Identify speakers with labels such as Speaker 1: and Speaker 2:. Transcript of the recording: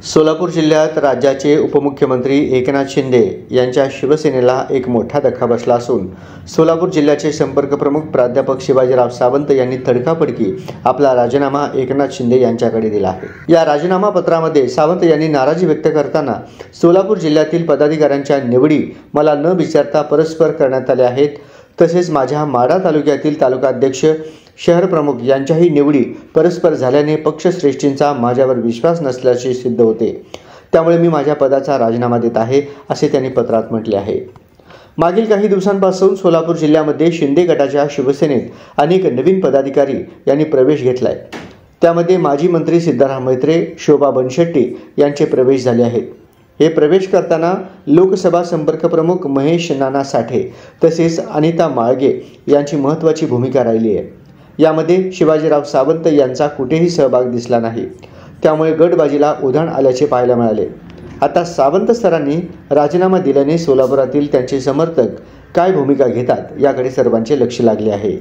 Speaker 1: सोलापूर जिल्ह्यात राज्याचे उपमुख्यमंत्री एकनाथ शिंदे यांच्या शिवसेनेला एक मोठा धक्का बसला असून सोलापूर जिल्ह्याचे संपर्क प्रमुख प्राध्यापक शिवाजीराव सावंत यांनी तडकाफडकी आपला राजीनामा एकनाथ शिंदे यांच्याकडे दिला आहे। या राजीनामा पत्रामध्ये सावंत यांनी नाराजी व्यक्त करताना सोलापूर जिल्ह्यातील पदाधिकाऱ्यांच्या निवडी मला न विचारता परस्पर करण्यात आल्या आहेत, तसेच माझ्या माढा तालुक्यातील तालुकाध्यक्ष शहर प्रमुख यांच्याही निवडी परस्पर झाल्याने पक्षश्रेष्ठींचा माझ्यावर विश्वास नसल्याचे सिद्ध होते, त्यामुळे मी माझ्या पदाचा राजीनामा देत आहे, असे त्यांनी पत्रात म्हटले आहे। मागील काही दिवसांपासून सोलापूर जिल्ह्यामध्ये शिंदे गटाच्या शिवसेनेत अनेक नवीन पदाधिकारी यांनी प्रवेश घेतलाय। त्यामध्ये माजी मंत्री सिद्धाराम मैत्रे, शोभा बनशेट्टी यांचे प्रवेश झाले आहेत। हे प्रवेश करताना लोकसभा संपर्क प्रमुख महेश नाना साठे तसेच अनिता माळगे यांची महत्त्वाची भूमिका राहिली आहे। यामध्ये शिवाजीराव सावंत यांचा कुठेही सहभाग दिसला नाही, त्यामुळे गटबाजीला उधाण आल्याचे पाहायला मिळाले। आता सावंत सरांनी राजीनामा दिल्याने सोलापुरातील त्यांचे समर्थक काय भूमिका घेतात याकडे सर्वांचे लक्ष लागले आहे।